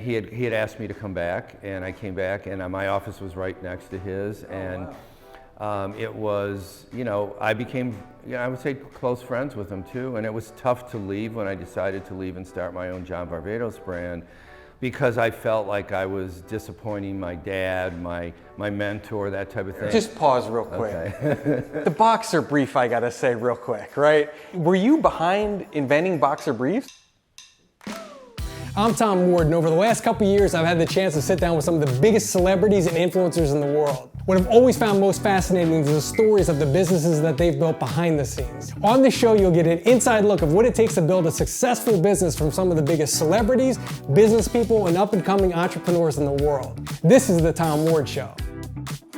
he had asked me to come back, and I came back, and my office was right next to his, and it was, I became, I would say close friends with him too, and it was tough to leave when I decided to leave and start my own John Varvatos brand, because I felt like I was disappointing my dad, my mentor, that type of thing. Just pause real quick. Okay. The boxer brief, I gotta say real quick, right? Were you behind inventing boxer briefs? I'm Tom Ward, and over the last couple years, I've had the chance to sit down with some of the biggest celebrities and influencers in the world. What I've always found most fascinating is the stories of the businesses that they've built behind the scenes. On this show, you'll get an inside look of what it takes to build a successful business from some of the biggest celebrities, business people, and up-and-coming entrepreneurs in the world. This is The Tom Ward Show.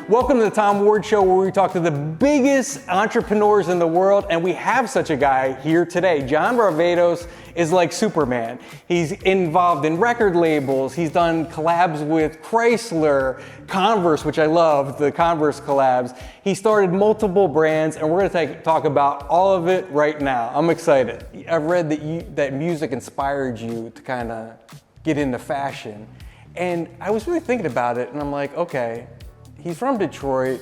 Welcome to The Tom Ward Show, where we talk to the biggest entrepreneurs in the world, and we have such a guy here today. John Varvatos is like Superman. He's involved in record labels. He's done collabs with Chrysler, Converse, which I love, the Converse collabs. He started multiple brands, and we're gonna talk about all of it right now. I'm excited. I've read that music inspired you to kind of get into fashion, and I was really thinking about it, and I'm like, okay, he's from Detroit.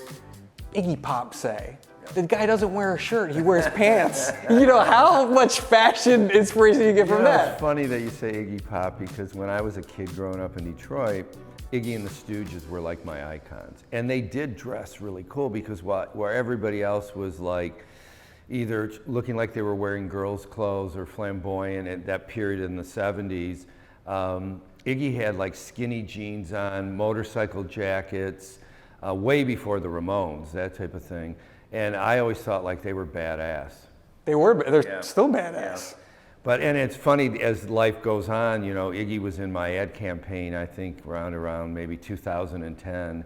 Iggy Pop say. The guy doesn't wear a shirt, he wears pants. How much fashion inspiration you get from that? It's funny that you say Iggy Pop, because when I was a kid growing up in Detroit, Iggy and the Stooges were like my icons. And they did dress really cool, because where everybody else was like either looking like they were wearing girls' clothes or flamboyant at that period in the 70s, Iggy had like skinny jeans on, motorcycle jackets, way before the Ramones, that type of thing. And I always thought like they were badass. They're still badass. Yeah. And it's funny, as life goes on, Iggy was in my ad campaign, I think around maybe 2010.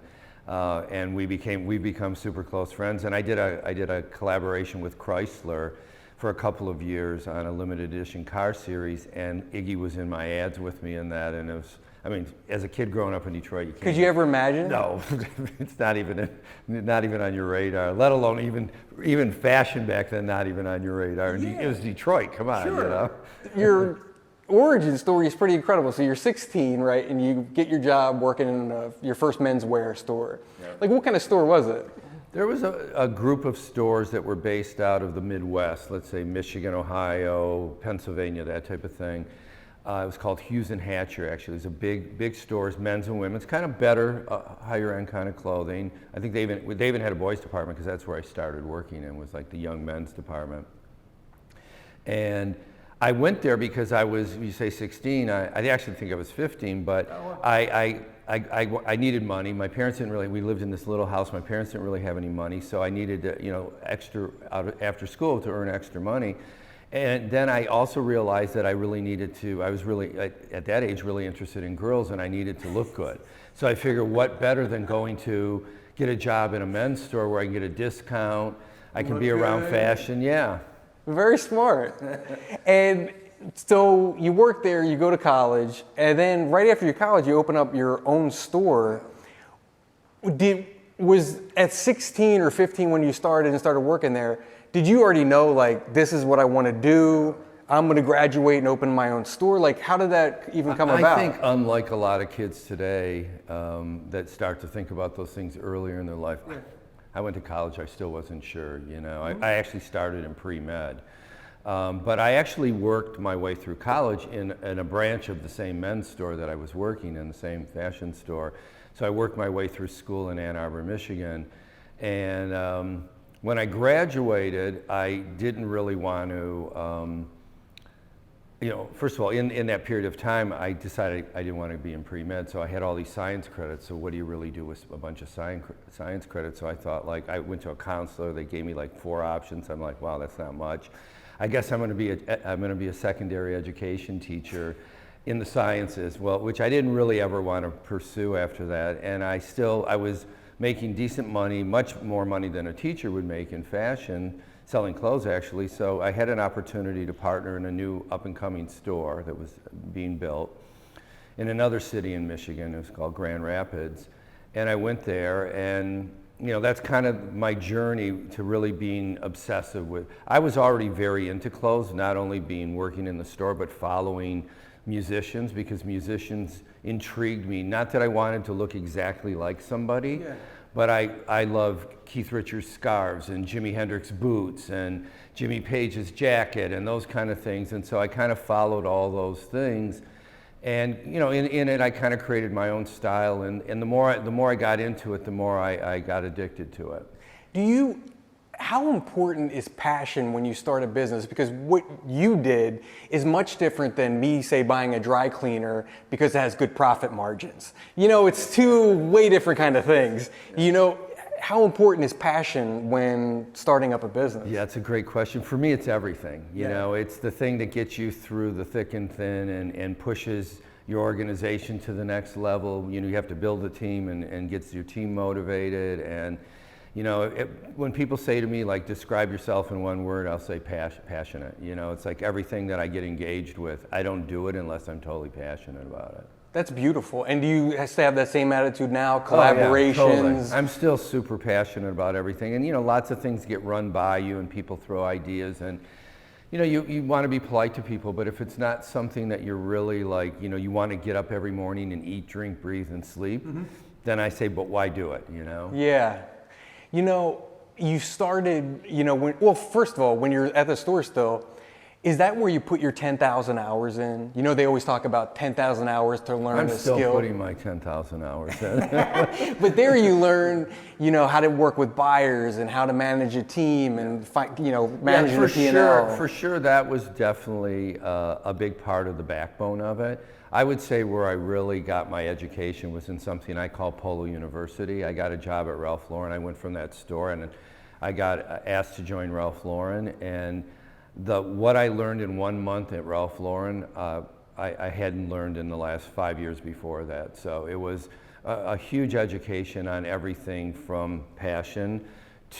And we've become super close friends. And I did a collaboration with Chrysler for a couple of years on a limited edition car series, and Iggy was in my ads with me in that, and it was, as a kid growing up in Detroit, you can't. Could you ever imagine? No, it's not even on your radar, let alone even fashion back then, not even on your radar. Yeah. It was Detroit, come on, Sure. Your origin story is pretty incredible. So you're 16, right, and you get your job working in your first menswear store. Yeah. Like, what kind of store was it? There was a group of stores that were based out of the Midwest, let's say Michigan, Ohio, Pennsylvania, that type of thing. It was called Hughes and Hatcher, actually. It was a big stores, men's and women's, kind of better, higher end kind of clothing. I think they even had a boys department, because that's where I started working in, was like the young men's department. And I went there because I was, you say 16, I actually think I was 15, but I needed money. My parents didn't really, we lived in this little house, my parents didn't really have any money, so I needed to, extra, after school to earn extra money. And then I also realized that I really needed to, I was really, at that age, really interested in girls, and I needed to look good. So I figured, what better than going to get a job in a men's store where I can get a discount, I can be around fashion, yeah. Very smart. And so you work there, you go to college, and then right after your college, you open up your own store. Was at 16 or 15 when you started working there, did you already know, like, this is what I want to do? I'm going to graduate and open my own store? Like, how did that even come about? I think, unlike a lot of kids today that start to think about those things earlier in their life, I went to college, I still wasn't sure, I actually started in pre-med. But I actually worked my way through college in a branch of the same men's store that I was working in, the same fashion store. So I worked my way through school in Ann Arbor, Michigan. And when I graduated, I didn't really want to, first of all, in that period of time, I decided I didn't want to be in pre-med, so I had all these science credits, so what do you really do with a bunch of science credits? So I thought, like, I went to a counselor, they gave me like 4 options. I'm like, wow, that's not much. I guess I'm going to be a secondary education teacher in the sciences, which I didn't really ever want to pursue after that, and I was making decent money, much more money than a teacher would make in fashion, selling clothes actually, so I had an opportunity to partner in a new up-and-coming store that was being built in another city in Michigan. It was called Grand Rapids, and I went there, and that's kind of my journey to really being obsessive with. I was already very into clothes, not only working in the store, but following musicians, because musicians intrigued me. Not that I wanted to look exactly like somebody, but I love Keith Richards' scarves and Jimi Hendrix boots and Jimmy Page's jacket and those kind of things. And so I kind of followed all those things. And you know, in it, I kind of created my own style. And the more I got into it, the more I got addicted to it. How important is passion when you start a business? Because what you did is much different than me, say, buying a dry cleaner because it has good profit margins. You know, it's two way different kind of things. You know, how important is passion when starting up a business? Yeah, it's a great question. For me, it's everything. You know, it's the thing that gets you through the thick and thin and pushes your organization to the next level. You know, you have to build a team and gets your team motivated. And you know, when people say to me, like, describe yourself in one word, I'll say passionate. You know, it's like everything that I get engaged with, I don't do it unless I'm totally passionate about it. That's beautiful. And do you still have that same attitude now? Collaborations? Oh, yeah, totally. I'm still super passionate about everything. And, you know, lots of things get run by you and people throw ideas. And, you know, you want to be polite to people, but if it's not something that you're really like, you know, you want to get up every morning and eat, drink, breathe, and sleep, then I say, but why do it, you know? Yeah. You know, you started, you know, first of all, when you're at the store still, is that where you put your 10,000 hours in? You know, they always talk about 10,000 hours to learn a skill. I'm still putting my 10,000 hours in. But there you learn, you know, how to work with buyers and how to manage a team and, you know, manage the P&L. For sure, that was definitely a big part of the backbone of it. I would say where I really got my education was in something I call Polo University. I got a job at Ralph Lauren. I went from that store and I got asked to join Ralph Lauren. And what I learned in 1 month at Ralph Lauren, I hadn't learned in the last 5 years before that. So it was a huge education on everything from passion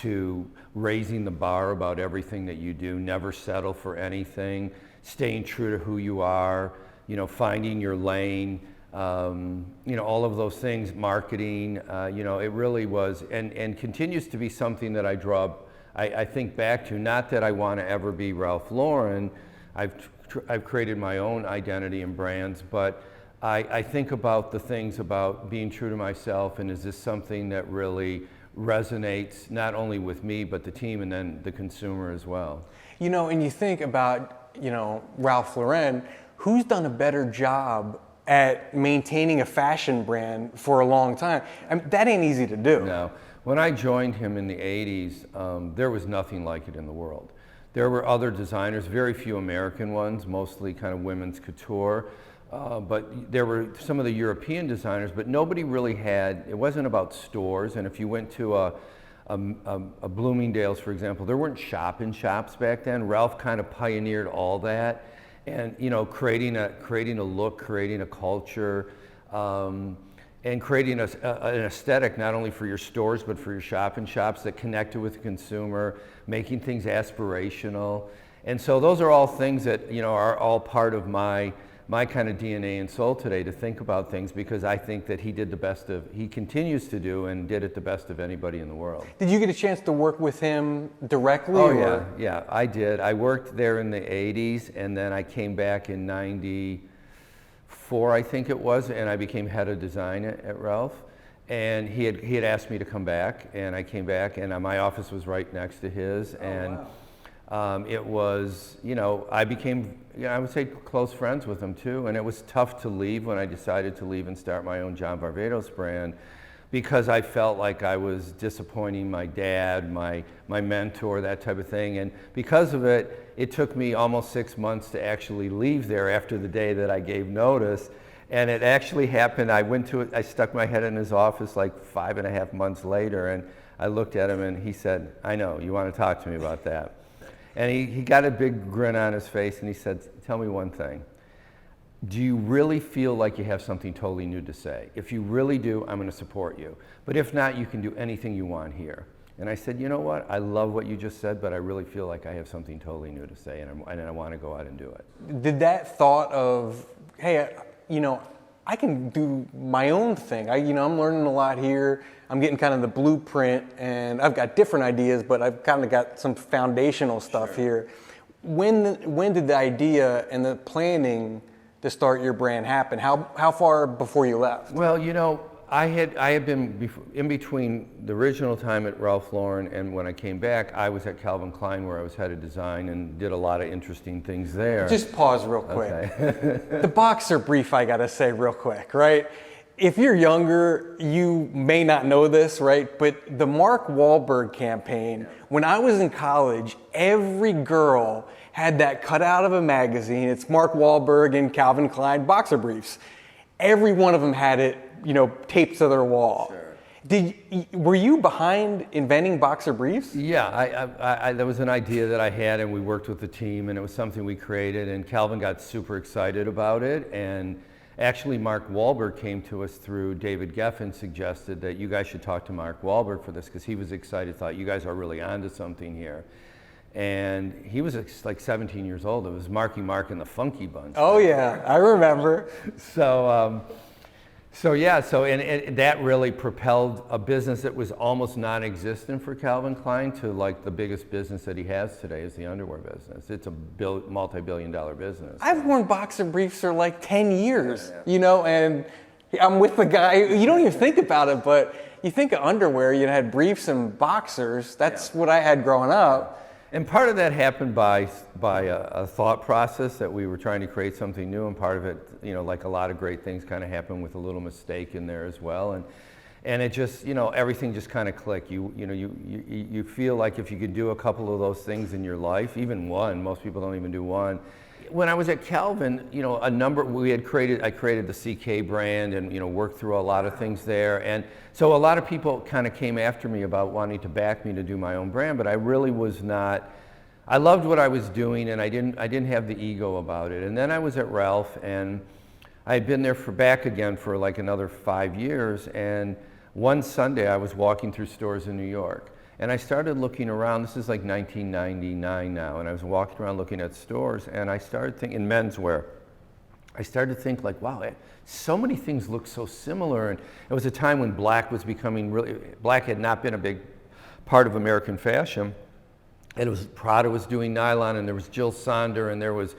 to raising the bar about everything that you do, never settle for anything, staying true to who you are, you know, finding your lane, you know, all of those things, marketing, you know, it really was, and continues to be something that I think back to. Not that I want to ever be Ralph Lauren. I've created my own identity and brands, but I think about the things about being true to myself, and is this something that really resonates not only with me, but the team and then the consumer as well. You know, and you think about, you know, Ralph Lauren, who's done a better job at maintaining a fashion brand for a long time? I mean, that ain't easy to do. No. When I joined him in the 80s, there was nothing like it in the world. There were other designers, very few American ones, mostly kind of women's couture. But there were some of the European designers, but nobody really had, it wasn't about stores. And if you went to a Bloomingdale's, for example, there weren't shop-in-shops back then. Ralph kind of pioneered all that. And you know, creating a look, creating a culture, and creating an aesthetic not only for your stores but for your shop-in-shops that connected with the consumer, making things aspirational. And so those are all things that, you know, are all part of my kind of DNA and soul today, to think about things, because I think that he continues to do and did it the best of anybody in the world. Did you get a chance to work with him directly? Oh, yeah, I did. I worked there in the 80s, and then I came back in 94, I think it was, and I became head of design at Ralph. And he had asked me to come back, and I came back, and my office was right next to his. Wow. It was, you know, I became, you know, I would say close friends with him too. And it was tough to leave when I decided to leave and start my own John Varvatos brand, because I felt like I was disappointing my dad, my mentor, that type of thing. And because of it, it took me almost 6 months to actually leave there after the day that I gave notice. And it actually happened. I stuck my head in his office like 5.5 months later, and I looked at him and he said, "I know, you want to talk to me about that." And he got a big grin on his face and he said, "Tell me one thing. Do you really feel like you have something totally new to say? If you really do, I'm going to support you. But if not, you can do anything you want here." And I said, "You know what? I love what you just said, but I really feel like I have something totally new to say, and I want to go out and do it." Did that thought of, hey, you know, I can do my own thing. I'm learning a lot here. I'm getting kind of the blueprint, and I've got different ideas, but I've kind of got some foundational stuff here. When did the idea and the planning to start your brand happen? How far before you left? Well, you know, I had been in between the original time at Ralph Lauren and when I came back, I was at Calvin Klein where I was head of design and did a lot of interesting things there. Just pause real quick. Okay. The boxer brief, I gotta say real quick, right? If you're younger, you may not know this, right? But the Mark Wahlberg campaign, when I was in college, every girl had that cut out of a magazine. It's Mark Wahlberg and Calvin Klein boxer briefs. Every one of them had it, you know, taped to their wall. Sure. Were you behind inventing boxer briefs? Yeah, that was an idea that I had, and we worked with the team, and it was something we created, and Calvin got super excited about it. And actually, Mark Wahlberg came to us through David Geffen, suggested that you guys should talk to Mark Wahlberg for this because he was excited, thought you guys are really onto something here. And he was like 17 years old. It was Marky Mark and the Funky Bunch. Oh yeah, I remember. And that really propelled a business that was almost non-existent for Calvin Klein to like the biggest business that he has today is the underwear business. It's a multi-billion-dollar business. I've worn boxer briefs for like 10 years, you know, and I'm with the guy. You don't even think about it, but you think of underwear, you had briefs and boxers. That's what I had growing up. And part of that happened by a thought process that we were trying to create something new, and part of it, you know, like a lot of great things kind of happened with a little mistake in there as well, and it just, you know, everything just kind of clicked. You feel like if you could do a couple of those things in your life, even one, most people don't even do one. When I was at Calvin, you know, I created the CK brand and, you know, worked through a lot of things there. And so a lot of people kind of came after me about wanting to back me to do my own brand, but I really was not. I loved what I was doing and I didn't have the ego about it. And then I was at Ralph and I had been there back again for like another 5 years. And one Sunday I was walking through stores in New York. And I started looking around, this is like 1999 now, and I was walking around looking at stores, and I started thinking, in menswear, I started to think like, wow, so many things look so similar. And it was a time when black was becoming black had not been a big part of American fashion. And it was, Prada was doing nylon, and there was Jill Sander, and there was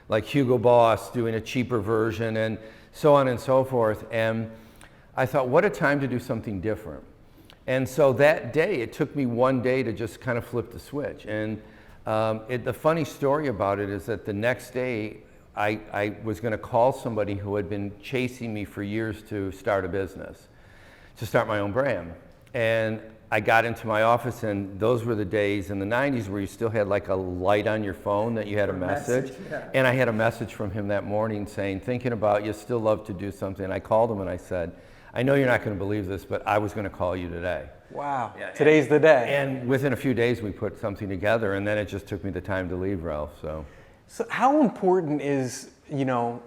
like Hugo Boss doing a cheaper version, and so on and so forth. And I thought, what a time to do something different. And so that day, it took me one day to just kind of flip the switch. And the funny story about it is that the next day, I was going to call somebody who had been chasing me for years to start a business, to start my own brand. And I got into my office, and those were the days in the 90s where you still had like a light on your phone that you had a message. Yeah. And I had a message from him that morning saying, thinking about you, still love to do something. And I called him and I said, I know you're not going to believe this, but I was going to call you today. Wow, today's the day. And within a few days, we put something together, and then it just took me the time to leave Ralph. So how important is, you know,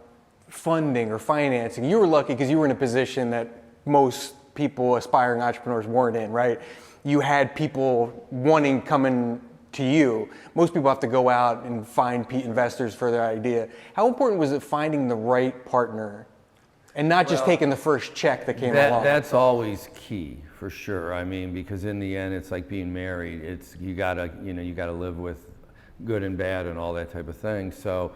funding or financing? You were lucky because you were in a position that most people, aspiring entrepreneurs, weren't in, right? You had people coming to you. Most people have to go out and find investors for their idea. How important was it finding the right partner? And not just taking the first check that came along. That's always key, for sure. I mean, because in the end, it's like being married. You gotta live with good and bad and all that type of thing. So,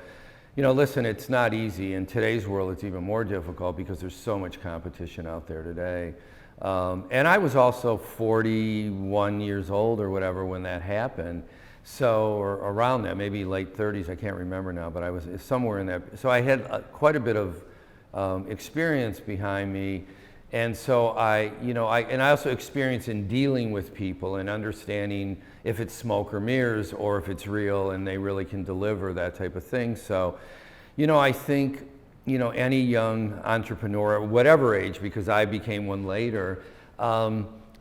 you know, listen, it's not easy. In today's world, it's even more difficult because there's so much competition out there today. And I was also 41 years old or whatever when that happened. So, or around that, maybe late 30s, I can't remember now, but I was somewhere in that. So I had quite a bit of experience behind me, and so I also experience in dealing with people and understanding if it's smoke or mirrors or if it's real and they really can deliver that type of thing. So, you know, I think, you know, any young entrepreneur, whatever age, because I became one later,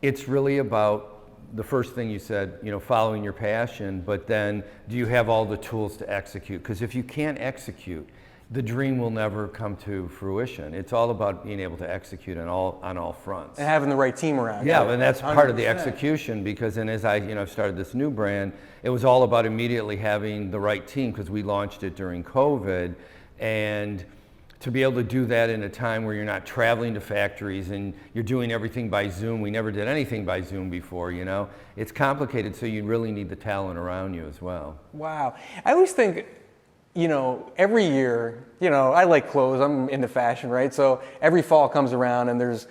it's really about the first thing you said, you know, following your passion, but then do you have all the tools to execute? Because if you can't execute, the dream will never come to fruition. It's all about being able to execute on all fronts. And having the right team around. Yeah, and that's 100%. Part of the execution, because then as I started this new brand, it was all about immediately having the right team, because we launched it during COVID, and to be able to do that in a time where you're not traveling to factories and you're doing everything by Zoom. We never did anything by Zoom before, you know. It's complicated, so you really need the talent around you as well. Wow. I always think every year, I like clothes. I'm into fashion, right? So every fall comes around and there's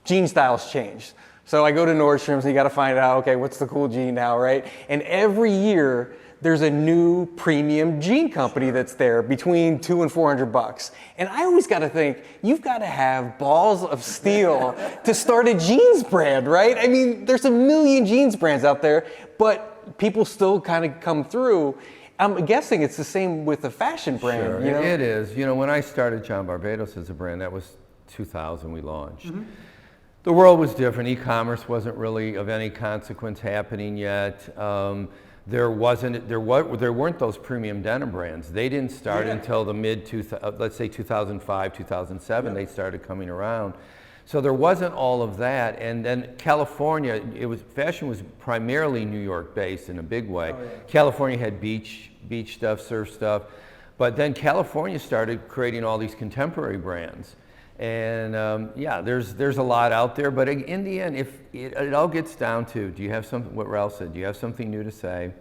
jean styles change. So I go to Nordstrom's and you got to find out, okay, what's the cool jean now, right? And every year there's a new premium jean company that's there between $200 and $400. And I always got to think, you've got to have balls of steel to start a jeans brand, right? I mean, there's a million jeans brands out there, but people still kind of come through. I'm guessing it's the same with the fashion brand. Sure, it is. When I started John Varvatos as a brand, that was 2000 we launched. Mm-hmm. The world was different. E-commerce wasn't really of any consequence happening yet. There weren't those premium denim brands. They didn't start until the let's say 2005, 2007. They started coming around. So there wasn't all of that. And then California, fashion was primarily New York based in a big way. California had beach stuff, surf stuff, but then California started creating all these contemporary brands. And there's a lot out there, but in the end, if it all gets down to, do you have something? What Ralph said, do you have something new to say?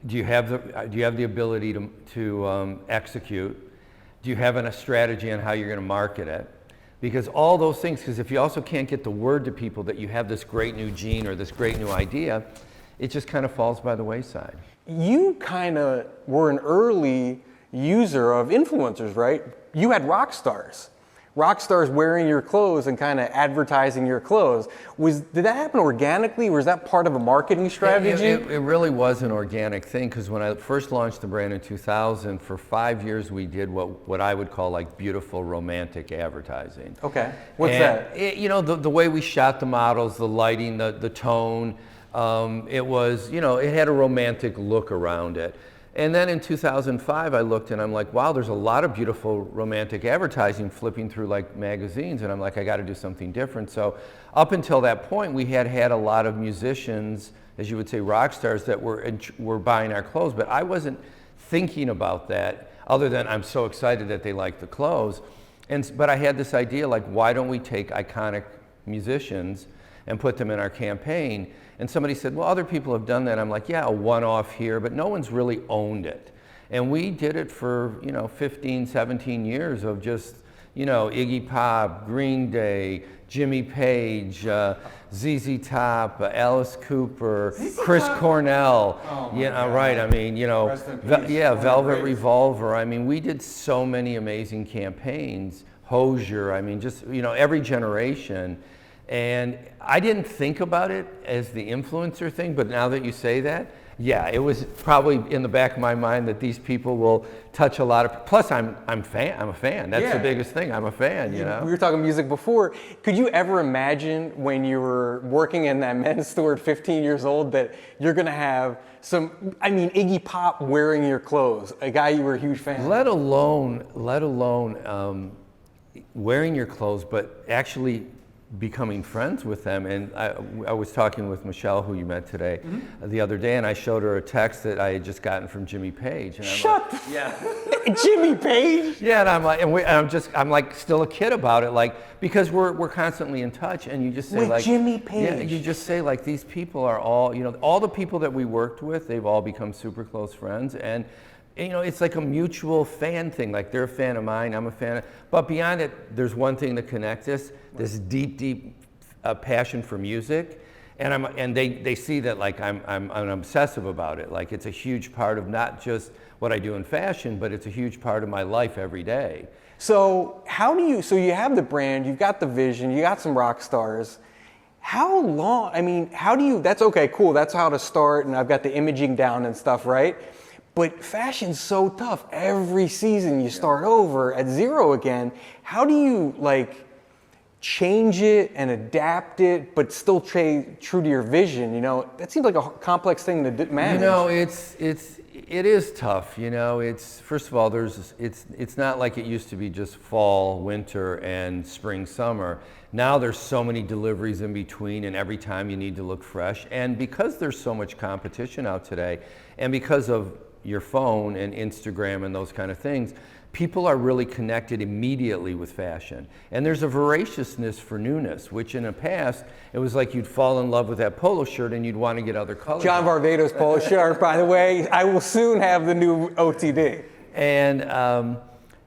Do you have the ability to execute? Do you have a strategy on how you're going to market it? Because all those things, because if you also can't get the word to people that you have this great new gene or this great new idea, it just kind of falls by the wayside. You kind of were an early user of influencers, right? You had rock stars wearing your clothes and kind of advertising your clothes. Did that happen organically, or was that part of a marketing strategy? It really was an organic thing, because when I first launched the brand in 2000, for 5 years we did what I would call like beautiful romantic advertising. Okay, what's that? The way we shot the models, the lighting, the tone, it had a romantic look around it. And then in 2005, I looked and I'm like, wow, there's a lot of beautiful romantic advertising flipping through like magazines. And I'm like, I got to do something different. So up until that point, we had a lot of musicians, as you would say, rock stars that were buying our clothes. But I wasn't thinking about that other than I'm so excited that they like the clothes. But I had this idea, like, why don't we take iconic musicians and put them in our campaign? And somebody said, well, other people have done that. I'm like, yeah, a one-off here, but no one's really owned it. And we did it for, 15, 17 years of just, Iggy Pop, Green Day, Jimmy Page, ZZ Top, Alice Cooper, Chris Cornell. Oh right. I mean, Velvet Grace. Revolver. I mean, we did so many amazing campaigns. Hosier. I mean, just, every generation. And I didn't think about it as the influencer thing, but now that you say that, it was probably in the back of my mind that these people will touch a lot of. Plus, I'm a fan. That's the biggest thing. I'm a fan. We were talking music before. Could you ever imagine when you were working in that men's store at 15 years old that you're going to have Iggy Pop wearing your clothes, a guy you were a huge fan of? Let alone wearing your clothes, but actually becoming friends with them. And I was talking with Michelle, who you met today, the other day, and I showed her a text that I had just gotten from Jimmy Page. And Jimmy Page? Yeah, and I'm like, I'm like still a kid about it, like, because we're constantly in touch, and you just say with Jimmy Page. Yeah, you just say like, these people are all, all the people that we worked with, they've all become super close friends, and it's like a mutual fan thing. Like, they're a fan of mine, I'm a fan of. But beyond it, there's one thing that connects us: this deep passion for music, and they see that like I'm obsessive about it. Like, it's a huge part of not just what I do in fashion, but it's a huge part of my life every day. So so you have the brand, you've got the vision, you got some rock stars. How long? That's okay, cool. That's how to start, and I've got the imaging down and stuff, right? But fashion's so tough. Every season you start over at zero again. How do you change it and adapt it, but still true to your vision? That seems like a complex thing to manage. It is tough. It's, first of all, it's not like it used to be just fall, winter, and spring, summer. Now there's so many deliveries in between, and every time you need to look fresh. And because there's so much competition out today, and because of your phone and Instagram and those kind of things, people are really connected immediately with fashion. And there's a voraciousness for newness, which in the past, it was like you'd fall in love with that polo shirt and you'd want to get other colors. John Varvatos polo shirt, by the way. I will soon have the new OTD. And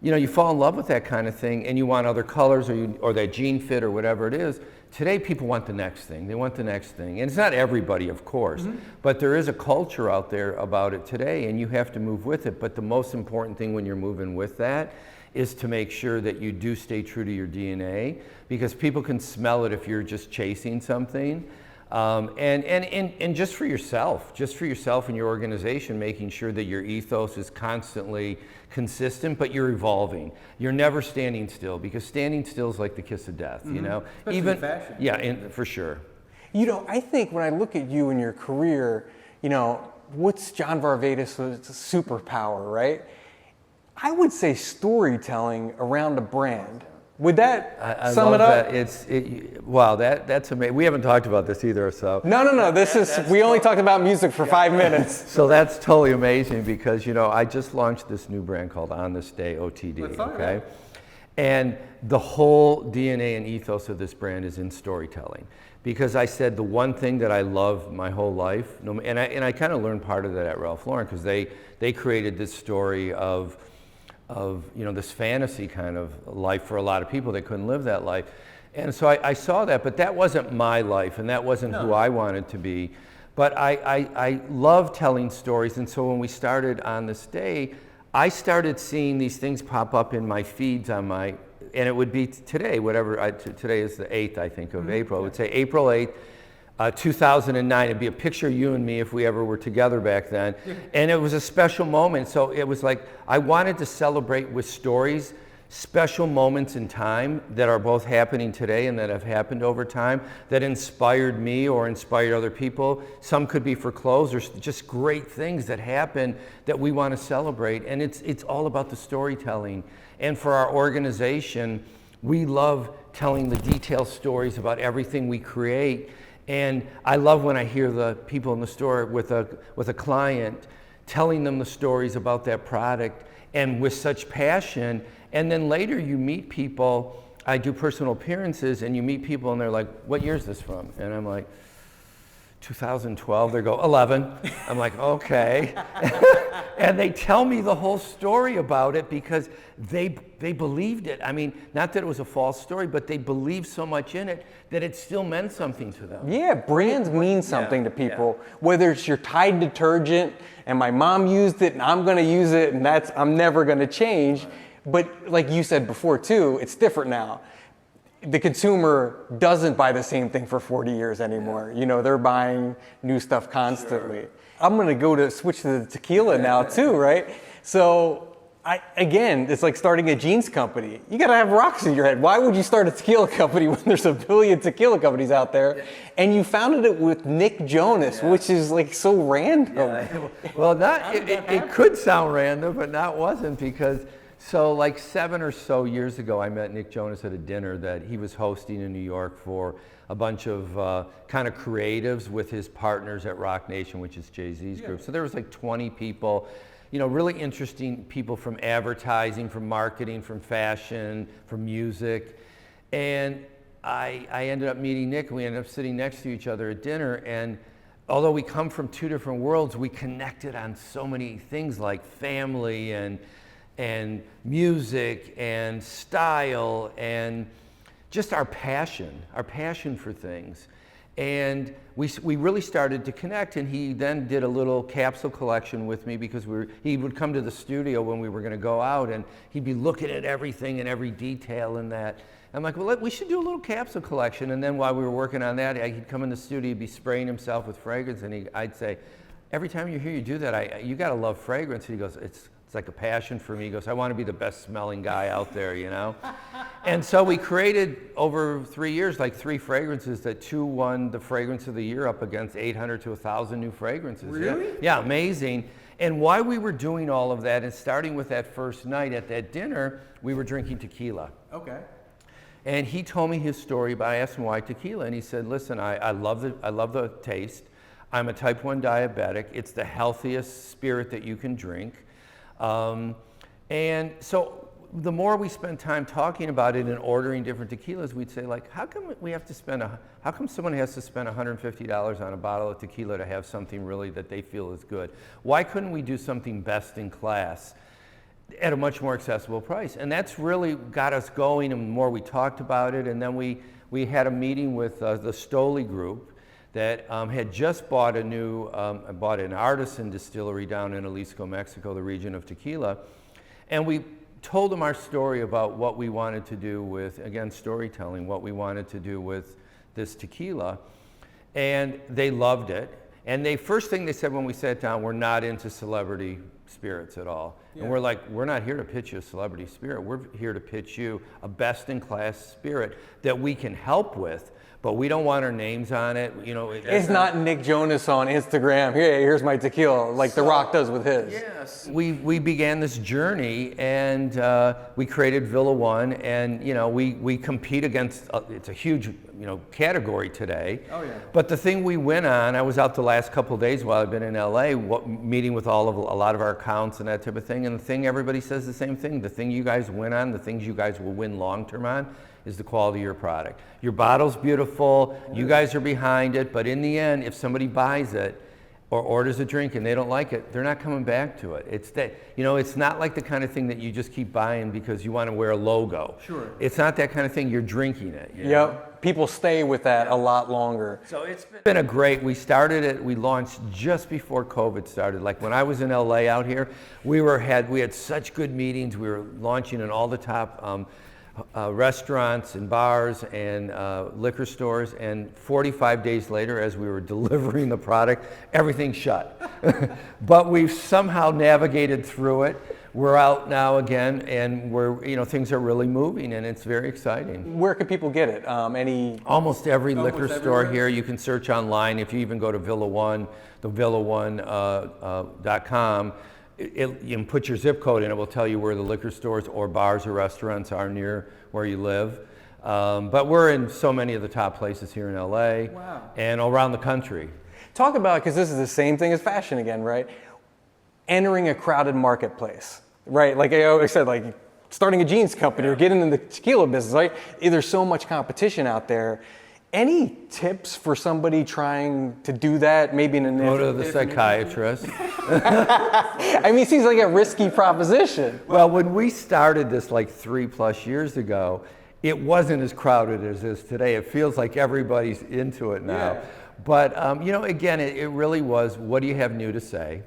you know, you fall in love with that kind of thing, and you want other colors, or that jean fit, or whatever it is. Today, people want the next thing. They want the next thing. And it's not everybody, of course, but there is a culture out there about it today, and you have to move with it. But the most important thing when you're moving with that is to make sure that you do stay true to your DNA, because people can smell it if you're just chasing something. And just for yourself and your organization, making sure that your ethos is constantly consistent, but you're evolving. You're never standing still, because standing still is like the kiss of death, you know? Especially in fashion. Yeah, for sure. You know, I think when I look at you and your career, you know, what's John Varvatos' superpower, right? I would say storytelling around a brand. Would that sum love it up? That. Wow, that's amazing. We haven't talked about this either, so. No. We only talked about music for 5 minutes. So that's totally amazing, because, you know, I just launched this new brand called On This Day, OTD, okay? And the whole DNA and ethos of this brand is in storytelling. Because I said the one thing that I love my whole life, and I kind of learned part of that at Ralph Lauren, because they created this story of you know, this fantasy kind of life for a lot of people that couldn't live that life. And so I saw that, but that wasn't my life, and that wasn't who I wanted to be. But I love telling stories, and so when we started On This Day, I started seeing these things pop up in my feeds on my, and it would be today, today is the 8th, I think, of April. It would say April 8th, 2009. It'd be a picture of you and me if we ever were together back then. And it was a special moment. So it was like, I wanted to celebrate with stories, special moments in time that are both happening today and that have happened over time that inspired me or inspired other people. Some could be for clothes or just great things that happen that we want to celebrate. And it's all about the storytelling. And for our organization, we love telling the detailed stories about everything we create. And I love when I hear the people in the store with a client telling them the stories about that product, and with such passion. And then later you meet people, I do personal appearances, and you meet people and they're like, what year is this from? And I'm like, 2012. They go, 11. I'm like, okay. And they tell me the whole story about it because they believed it. I mean, not that it was a false story, but they believed so much in it that it still meant something to them. Yeah, brands mean something to people. Whether it's your Tide detergent and my mom used it and I'm going to use it and I'm never going to change. But like you said before too, it's different now. The consumer doesn't buy the same thing for 40 years anymore. You know, they're buying new stuff constantly. Sure. I'm gonna switch to the tequila now too, right? So again, it's like starting a jeans company. You gotta have rocks in your head. Why would you start a tequila company when there's a billion tequila companies out there? And you founded it with Nick Jonas, which is like so random. Yeah. Well, it could sound random, but that wasn't, because so like 7 or so years ago, I met Nick Jonas at a dinner that he was hosting in New York for a bunch of kind of creatives with his partners at Rock Nation, which is Jay-Z's group. So there was like 20 people, you know, really interesting people from advertising, from marketing, from fashion, from music. And I ended up meeting Nick, and we ended up sitting next to each other at dinner. And although we come from two different worlds, we connected on so many things like family and music and style and just our passion for things. And we really started to connect, and he then did a little capsule collection with me, because he would come to the studio when we were gonna go out, and he'd be looking at everything and every detail in that. I'm like, well, we should do a little capsule collection. And then while we were working on that, he'd come in the studio, he'd be spraying himself with fragrance, and I'd say, every time you're here, you do that, you gotta love fragrance. And he goes, it's like a passion for me. He goes, I want to be the best smelling guy out there, you know? And so we created over 3 years, like 3 fragrances that 2 won the fragrance of the year up against 800 to 1,000 new fragrances. Really? Yeah, amazing. And why we were doing all of that, and starting with that first night at that dinner, we were drinking tequila. Okay. And he told me his story, but I asked him why tequila, and he said, listen, I love the taste. I'm a type 1 diabetic. It's the healthiest spirit that you can drink. And so the more we spend time talking about it and ordering different tequilas, we'd say, like, how come someone has to spend $150 on a bottle of tequila to have something really that they feel is good? Why couldn't we do something best in class? at a much more accessible price. And that's really got us going, and the more we talked about it, and then we had a meeting with the Stoli Group that had just bought bought an artisan distillery down in Jalisco, Mexico, the region of Tequila. And we told them our story about what we wanted to do with, again, storytelling, what we wanted to do with this tequila. And they loved it. And first thing they said when we sat down, we're not into celebrity spirits at all. Yeah. And we're like, we're not here to pitch you a celebrity spirit. We're here to pitch you a best-in-class spirit that we can help with, but we don't want our names on it. You know, it's not Nick Jonas on Instagram. Here's my tequila, like The Rock does with his. Yes. We began this journey, and we created Villa One, and you know, we compete against. It's a huge category today. Oh yeah. But the thing we win on, I was out the last couple of days while I've been in LA, meeting with a lot of our accounts and that type of thing. And the thing everybody says the same thing. The thing you guys win on, the things you guys will win long term on, is the quality of your product. Your bottle's beautiful, you guys are behind it, but in the end, if somebody buys it or orders a drink and they don't like it, they're not coming back to it. It's that, it's not like the kind of thing that you just keep buying because you want to wear a logo. Sure. It's not that kind of thing, you're drinking it. Yep, people stay with that a lot longer. So it's been we started it, we launched just before COVID started. Like when I was in LA out here, we had such good meetings, we were launching in all the top restaurants and bars and liquor stores, and 45 days later, as we were delivering the product, everything shut. But we've somehow navigated through it. We're out now again, and things are really moving, and it's very exciting. Where can people get it? Almost every liquor store here. You can search online. If you even go to Villa One, the villaone.com. You can put your zip code in, it will tell you where the liquor stores or bars or restaurants are near where you live. But we're in so many of the top places here in LA. Wow. And around the country. Talk about, because this is the same thing as fashion again, right? Entering a crowded marketplace, right? Like I always said, like starting a jeans company or getting in the tequila business, right? There's so much competition out there. Any tips for somebody trying to do that? Maybe go to the psychiatrist. I mean, it seems like a risky proposition. Well, when we started this like 3+ years ago, it wasn't as crowded as it is today. It feels like everybody's into it now. Yeah. But again, it really was, what do you have new to say?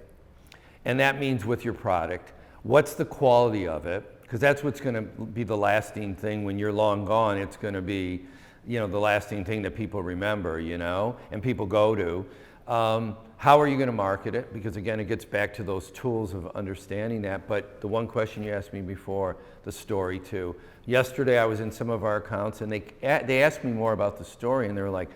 And that means with your product, what's the quality of it? Because that's what's going to be the lasting thing. When you're long gone, it's going to be the lasting thing that people remember, and people go to. How are you going to market it? Because again, it gets back to those tools of understanding that. But the one question you asked me before, the story too. Yesterday I was in some of our accounts, and they asked me more about the story, and they were like,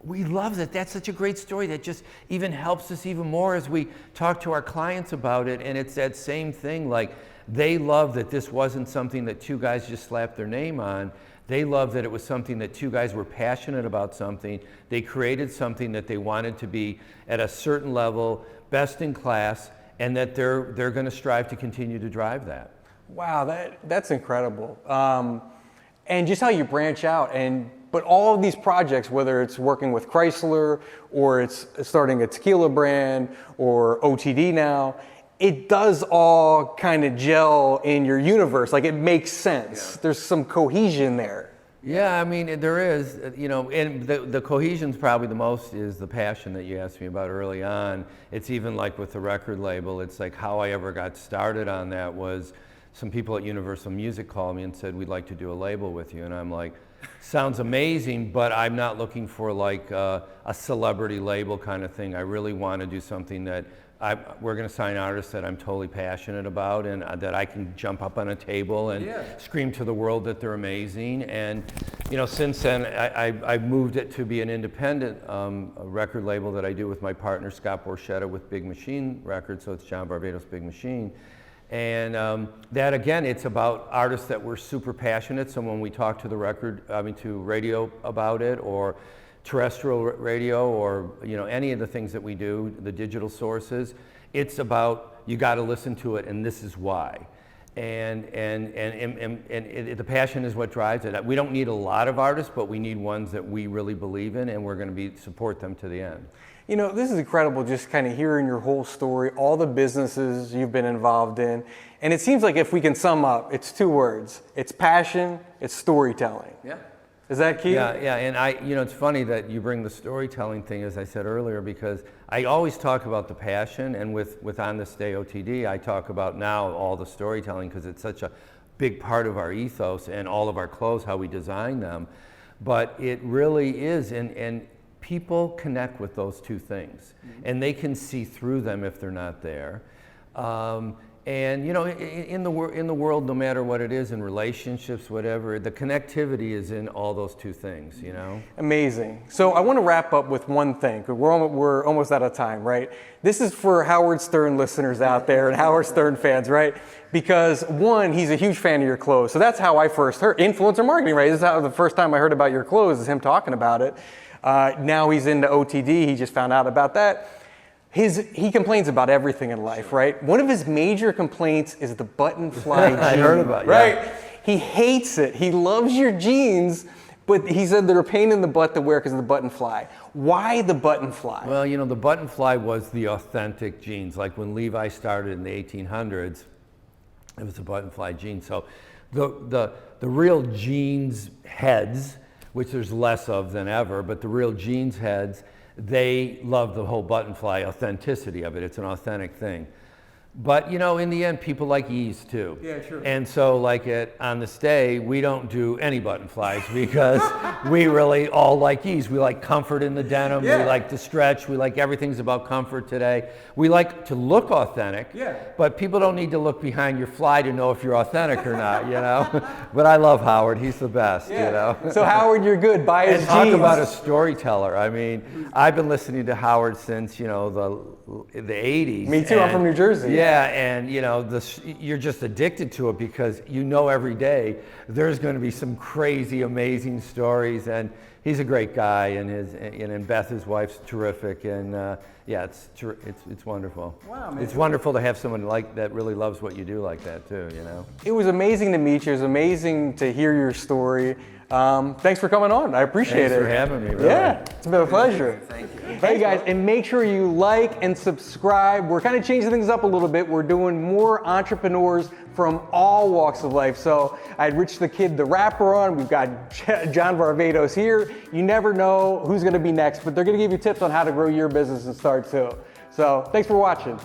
we love that. That's such a great story. That just even helps us even more as we talk to our clients about it. And it's that same thing, like they love that this wasn't something that two guys just slapped their name on. They loved that it was something that two guys were passionate about something. They created something that they wanted to be at a certain level, best in class, and that they're going to strive to continue to drive that. Wow, that's incredible. And just how you branch out, but all of these projects, whether it's working with Chrysler or it's starting a tequila brand or OTD now, it does all kind of gel in your universe. Like it makes sense. Yeah. There's some cohesion there. Yeah, I mean, there is, and the cohesion's probably the most is the passion that you asked me about early on. It's even like with the record label, it's like how I ever got started on that was some people at Universal Music called me and said, we'd like to do a label with you. And I'm like, sounds amazing, but I'm not looking for like a celebrity label kind of thing. I really want to do something that we're going to sign artists that I'm totally passionate about, and that I can jump up on a table and scream to the world that they're amazing. And since then I moved it to be an independent record label that I do with my partner Scott Borchetta with Big Machine Records, so it's John Varvatos Big Machine. And that again, it's about artists that we're super passionate. So when we talk to to radio about it, or terrestrial radio, or any of the things that we do, the digital sources, it's about you got to listen to it, and this is why. And the passion is what drives it. We don't need a lot of artists, but we need ones that we really believe in, and we're going to support them to the end. You know, this is incredible just kind of hearing your whole story, all the businesses you've been involved in. And it seems like if we can sum up, it's 2 words. It's passion, it's storytelling. Yeah. Is that key? Yeah, and it's funny that you bring the storytelling thing, as I said earlier, because I always talk about the passion, and with On This Day OTD, I talk about now all the storytelling because it's such a big part of our ethos and all of our clothes, how we design them. But it really is, and people connect with those 2 things, and they can see through them if they're not there. And in the world, no matter what it is, in relationships, whatever, the connectivity is in all those 2 things. Amazing. So I want to wrap up with one thing, because we're almost out of time, right? This is for Howard Stern listeners out there and Howard Stern fans, right? Because one, he's a huge fan of your clothes. So that's how I first heard influencer marketing, right? This is how the first time I heard about your clothes is him talking about it. Now he's into OTD. He just found out about that. He complains about everything in life, right? One of his major complaints is the button fly jean. I heard about it. Right? Yeah. He hates it. He loves your jeans, but he said they're a pain in the butt to wear because of the button fly. Why the button fly? Well, the button fly was the authentic jeans. Like when Levi started in the 1800s, it was a button fly jean. So the real jeans heads, which there's less of than ever, but the real jeans heads, they love the whole button fly authenticity of it. It's an authentic thing. But in the end, people like ease too. Yeah, sure. And so On This Day, we don't do any button flies because we really all like ease. We like comfort in the denim. Yeah. We like to stretch. We like everything's about comfort today. We like to look authentic. Yeah. But people don't need to look behind your fly to know if you're authentic or not, But I love Howard. He's the best, So Howard, you're good. Buy his And talk jeans. about a storyteller. I mean, I've been listening to Howard since, the 80s. Me too. I'm from New Jersey. Yeah, and you're just addicted to it because every day there's going to be some crazy, amazing stories, and he's a great guy, and Beth, his wife's terrific, and it's wonderful. Wow, man. It's wonderful to have someone like that really loves what you do like that too. It was amazing to meet you. It was amazing to hear your story. Thanks for coming on. I appreciate Thanks it. for having me. Really. Yeah, it's been a pleasure. Thank you. Hey guys, and make sure you like and subscribe. We're kind of changing things up a little bit. We're doing more entrepreneurs from all walks of life. So I had Rich the Kid, the rapper, on. We've got John Varvatos here. You never know who's going to be next, but they're going to give you tips on how to grow your business and start too. So thanks for watching.